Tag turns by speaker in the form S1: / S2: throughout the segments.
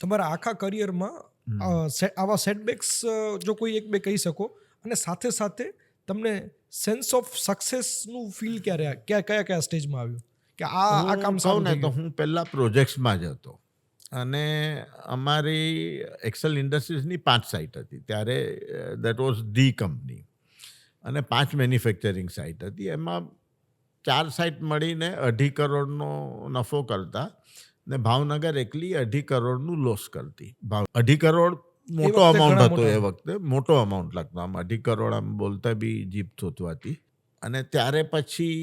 S1: તમારા આખા કરિયરમાં આવા સેટબેક્સ જો કોઈ એક બે કહી શકો, અને સાથે સાથે તમને સેન્સ ઓફ સક્સેસનું ફીલ ક્યારે કયા કયા સ્ટેજમાં આવ્યું કે આ કામ
S2: હું
S1: સારું
S2: કહું ને
S1: થઈ
S2: તો
S1: ગયું?
S2: હું પહેલાં પ્રોજેક્ટ્સમાં જ હતો અને અમારી એક્સેલ ઇન્ડસ્ટ્રીઝની 5 સાઇટ હતી ત્યારે. દેટ વોઝ ધી કંપની અને 5 મેન્યુફેક્ચરિંગ સાઇટ હતી. એમાં 4 સાઇટ મળીને 2.5 કરોડનો નફો કરતા ને ભાવનગર એકલી 2.5 કરોડનું લોસ કરતી. 2.5 કરોડ મોટો
S1: વખતે
S2: અમાઉન્ટ
S1: ઘણા
S2: હતો.
S1: મોટા.
S2: એ વખતે મોટો અમાઉન્ટ લાગતો. આમ 2.5 કરોડ આમ બોલતા બી જીભ થોતવાતી. અને ત્યારે પછી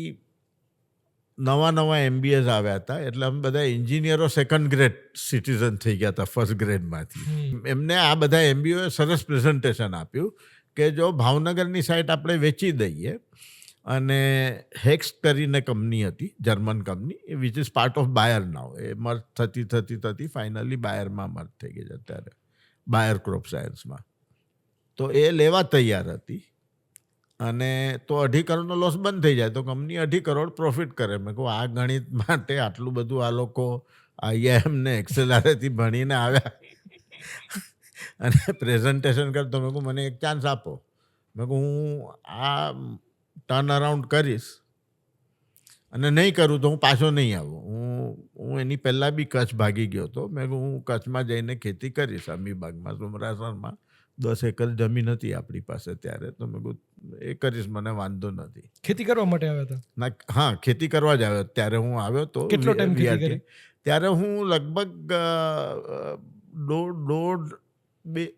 S2: નવા MBAs આવ્યા હતા, એટલે અમે બધા એન્જિનિયરો સેકન્ડ ગ્રેડ સિટીઝન થઈ ગયા હતા ફર્સ્ટ ગ્રેડમાંથી. એમને આ બધા MBAએ સરસ પ્રેઝન્ટેશન આપ્યું કે જો ભાવનગરની સાઇટ આપણે વેચી દઈએ, અને હેક્સ કરીને કંપની હતી, German company, which is part of Bayer now. એ મર્જ થતી ફાઇનલી બાયરમાં મર્જ થઈ ગઈ છે અત્યારે, બાયર ક્રોપ સાયન્સમાં. તો એ લેવા તૈયાર હતી અને તો 2.5 કરોડનો લોસ બંધ થઈ જાય તો કંપની 2.5 કરોડ પ્રોફિટ કરે. મેં કહું આ ગણિત માટે આટલું બધું આ લોકો IIM ને એક્સેલઆરથી ભણીને આવ્યા અને પ્રેઝન્ટેશન કરતો. મેં કહું મને એક ચાન્સ આપો. મેં કહું હું આ ટર્ન અરાઉન્ડ કરીશ અને નહીં કરું તો હું પાછો નહીં આવું. હું એની પહેલાં બી કચ્છ ભાગી ગયો હતો. મેં કહું હું કચ્છમાં જઈને ખેતી કરીશ, અમીબાગમાં, સુમરાસરમાં 10 એકર જમીન હતી આપણી પાસે ત્યારે. તો મેં કહું એ કરીશ, મને વાંધો નથી.
S1: ખેતી કરવા માટે આવ્યા હતા?
S2: ના, હા, ખેતી કરવા જ આવ્યો. ત્યારે હું આવ્યો તો
S1: કેટલો ટાઈમ ખેતી કરી?
S2: ત્યારે હું લગભગ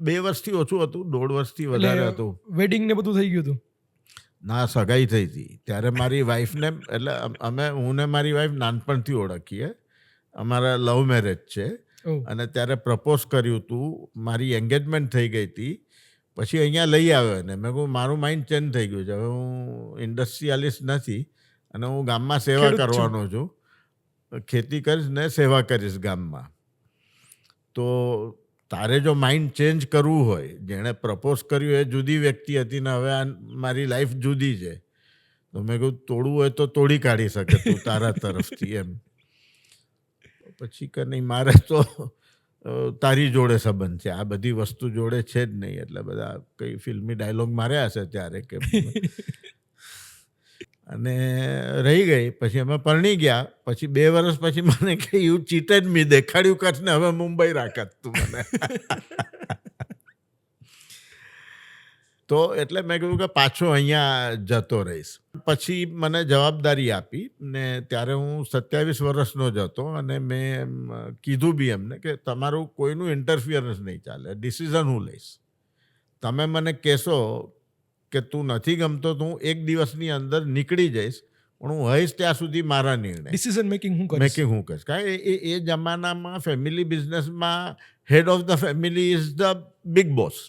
S2: બે વર્ષથી ઓછું હતું, 1.5 વર્ષથી વધારે હતું.
S1: વેડિંગ ને બધું થઈ ગયું હતું?
S2: ના, સગાઈ થઈ હતી ત્યારે. મારી વાઈફને, એટલે હું ને મારી વાઈફ નાનપણથી ઓળખીએ. અમારા લવ મેરેજ છે. અને ત્યારે પ્રપોઝ કર્યું હતું, મારી એન્ગેજમેન્ટ થઈ ગઈ હતી. પછી અહીંયા લઈ આવ્યો એને. મેં કહું મારું માઇન્ડ ચેન્જ થઈ ગયું છે, હવે હું ઇન્ડસ્ટ્રીયાલિસ્ટ નથી અને હું ગામમાં સેવા કરવાનો છું. ખેતી કરીશ ને સેવા કરીશ ગામમાં. તો તારે જો માઇન્ડ ચેન્જ કરવું હોય, જેણે પ્રપોઝ કર્યું એ જુદી વ્યક્તિ હતી ને હવે મારી લાઈફ જુદી છે, તો મેં કહ્યું તોડવું હોય તો તોડી કાઢી શકે તું તારા તરફથી એમ. પછી કે નહીં, મારે તો તારી જોડે સંબંધ છે, આ બધી વસ્તુ જોડે છે જ નહીં. એટલે બધા કઈ ફિલ્મી ડાયલોગ માર્યા હશે ત્યારે કે અને રહી ગઈ. પછી અમે પરણી ગયા. પછી 2 વર્ષ પછી મને કે યુ ચીટેડ મી, દેખાડ્યું કચ્છ ને હવે મુંબઈ રાખત તું મને. તો એટલે મેં કહ્યું કે પાછો અહીંયા જતો રહીશ. પછી મને જવાબદારી આપી ને ત્યારે હું 27 વર્ષનો જ હતો અને મેં કીધું બી એમને કે તમારું કોઈનું ઇન્ટરફિયરન્સ નહીં ચાલે, ડિસિઝન હું લઈશ. તમે મને કહેશો કે તું નથી ગમતો તો હું 1 દિવસની અંદર નીકળી જઈશ, પણ હું હઈશ ત્યાં સુધી મારા નિર્ણય,
S1: ડિસિઝન મેકિંગ હું કરીશ.
S2: કારણ એ જમાનામાં ફેમિલી બિઝનેસમાં head of the family is the big boss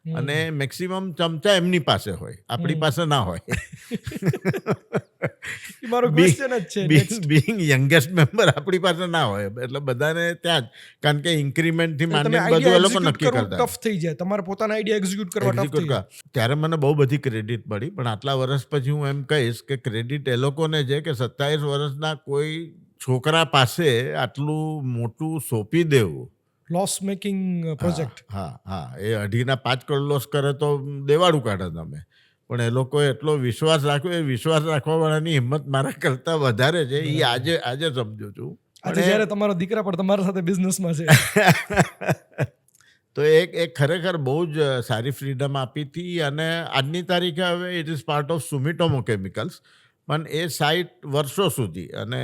S2: અને મેક્સિમમ ચમચા એમની પાસે હોય, આપણી પાસે ના હોય.
S1: મારો ક્વેશ્ચન જ છે,
S2: બિંગ યંગેસ્ટ મેમ્બર આપણી પાસે ના હોય, એટલે બધાને ત્યાં જ, કારણ કે ઇન્ક્રીમેન્ટથી માંડીને બધું એ લોકો નક્કી કરતા.
S1: ટફ થઈ જાય તમારા પોતાના આઈડિયા એક્ઝિક્યુટ કરવા ટફ થઈ જાય.
S2: ત્યારે મને બહુ બધી ક્રેડિટ મળી, પણ આટલા વર્ષ પછી હું એમ કહીશ કે ક્રેડિટ એ લોકોને છે કે 27 વર્ષના કોઈ છોકરા પાસે આટલું મોટું સોંપી દેવું.
S1: Loss making project.
S2: હા, એ 2.5 કરોડ લોસ કરે તો દેવાળું કાઢે તમે, પણ એ લોકોએ એટલો વિશ્વાસ રાખ્યો. એ વિશ્વાસ રાખવાવાળાની હિંમત મારા કરતાં વધારે છે, એ આજે સમજુ છું.
S1: આજે જ્યારે તમારા દીકરા પણ તમારા સાથે બિઝનેસમાં છે.
S2: તો એક ખરેખર બહુ જ સારી ફ્રીડમ આપી હતી. અને આજની તારીખે હવે it is part of સુમિટોમો chemicals, પણ એ સાઇટ વર્ષો સુધી, અને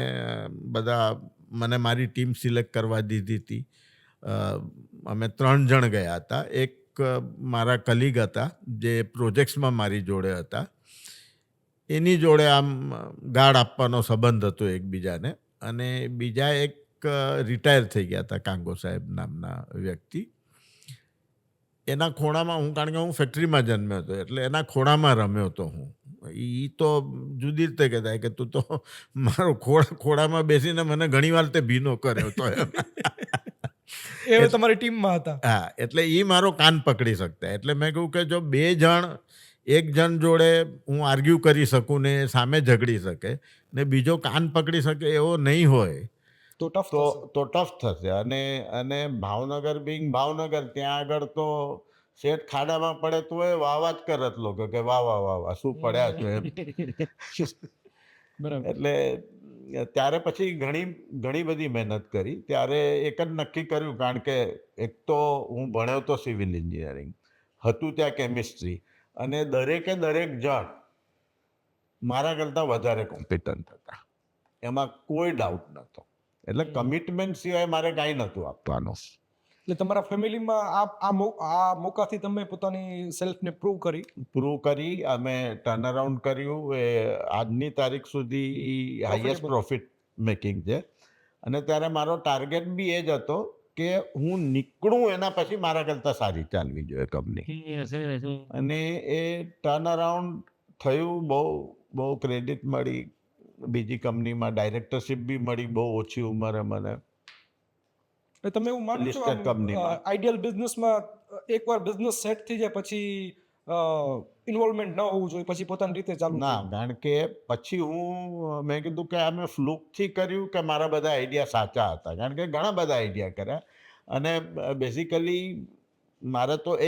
S2: બધા મને મારી ટીમ સિલેક્ટ કરવા દીધી હતી. અમે 3 જણ ગયા હતા. એક મારા કલીગ હતા જે પ્રોજેક્ટ્સમાં મારી જોડે હતા, એની જોડે આમ ગાઢ આપવાનો સંબંધ હતો એકબીજાને. અને બીજા એક રિટાયર થઈ ગયા હતા, કાંગો સાહેબ નામના વ્યક્તિ. એના ખોળામાં હું, કારણ કે હું ફેક્ટરીમાં જન્મ્યો હતો એટલે એના ખોળામાં રમ્યો હતો હું. એ તો જુદી રીતે કહેતા કે તું તો મારો ખોળામાં બેસીને મને ઘણી વાર તે ભીનો કર્યો હતો એમ.
S1: એ તમારી ટીમમાં હતા?
S2: હા, એટલે એ મારો કાન પકડી શકતા. એટલે મેં કહ્યું કે જો 2 જણ, એક જણ જોડે હું આર્ગ્યુ કરી શકું ને સામે ઝઘડી શકે ને બીજો કાન પકડી શકે એવો નહીં હોય
S1: તો ટફ
S2: તો ટફ થશે. અને ભાવનગર બિંગ ભાવનગર, ત્યાં આગળ તો શેઠ ખાડામાં પડે તો એ વાવા જ કરત લોકો કે વાહ વાહ વાહ વાહ શું પડ્યા છો એમ.
S1: બરાબર.
S2: એટલે ત્યારે પછી ઘણી બધી મહેનત કરી. ત્યારે એક જ નક્કી કર્યું, કારણ કે એક તો હું ભણ્યો તો સિવિલ એન્જિનિયરિંગ, હતું ત્યાં કેમિસ્ટ્રી, અને દરેક જણ મારા કરતાં વધારે કોમ્પિટન્ટ હતા, એમાં કોઈ ડાઉટ નહોતો. એટલે કમિટમેન્ટ સિવાય મારે કાંઈ નહોતું આપવાનું.
S1: એટલે તમારા ફેમિલીમાં આ મોકાથી તમે પોતાની સેલ્ફને પ્રૂવ કરી.
S2: અમે ટર્ન અરાઉન્ડ કર્યું. એ આજની તારીખ સુધી હાઈએસ્ટ પ્રોફિટ મેકિંગ છે. અને ત્યારે મારો ટાર્ગેટ બી એ જ હતો કે હું નીકળું એના પછી મારા કરતાં સારી ચાલવી જોઈએ કંપની. અને એ ટર્ન અરાઉન્ડ થયું. બહુ ક્રેડિટ મળી. બીજી કંપનીમાં ડાયરેક્ટરશીપ બી મળી બહુ ઓછી ઉંમરે મને.
S1: એટલે તમે એવું માનો છો
S2: Listed કંપનીમાં.
S1: આઈડિયલ બિઝનેસમાં એકવાર બિઝનેસ સેટ થઈ જાય પછી ઇન્વોલ્વમેન્ટ ન હોવું જોઈએ, પછી પોતાની રીતે ચાલુ
S2: ના, કારણ કે પછી મેં કીધું કે આ મેં ફ્લુકથી કર્યું કે મારા બધા આઈડિયા સાચા હતા, કારણ કે ઘણા બધા આઈડિયા કર્યા. અને બેઝિકલી મારે તો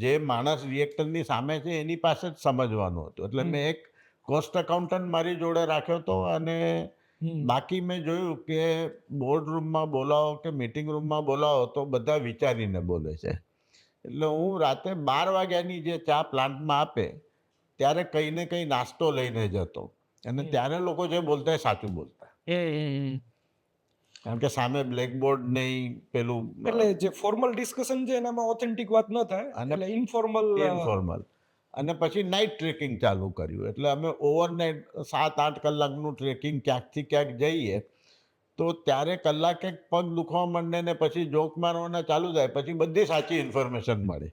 S2: જે માણસ રિએક્ટરની સામે છે એની પાસે જ સમજવાનું હતું. એટલે મેં એક કોસ્ટ એકાઉન્ટન્ટ મારી જોડે રાખ્યો હતો. અને બાકી મેં જોયું કે બોર્ડ રૂમમાં બોલાવો કે મીટિંગ રૂમમાં બોલાવો તો બધા વિચારીને બોલે છે. એટલે હું રાતે 12 વાગ્યાની જે ચા પ્લાન્ટમાં આપે ત્યારે કંઈ ને કંઈ નાસ્તો લઈને જતો, અને ત્યારે લોકો જે બોલતા એ સાચું બોલતા, કારણ કે સામે બ્લેકબોર્ડ નહીં, પેલું
S1: એટલે જે ફોર્મલ ડિસ્કશન છે એનામાં ઓથેન્ટિક વાત ન થાય,
S2: અને
S1: એટલે ઇન્ફોર્મલ.
S2: ઇન્ફોર્મલ. અને પછી નાઇટ ટ્રેકિંગ ચાલુ કર્યું. એટલે અમે ઓવરનાઇટ 7-8 કલાકનું ટ્રેકિંગ ક્યાંકથી ક્યાંક જઈએ તો ત્યારે કલાકે પગ દુખવા માંડે ને પછી જોક મારવાના ચાલુ થાય, પછી બધી સાચી ઇન્ફોર્મેશન મળે.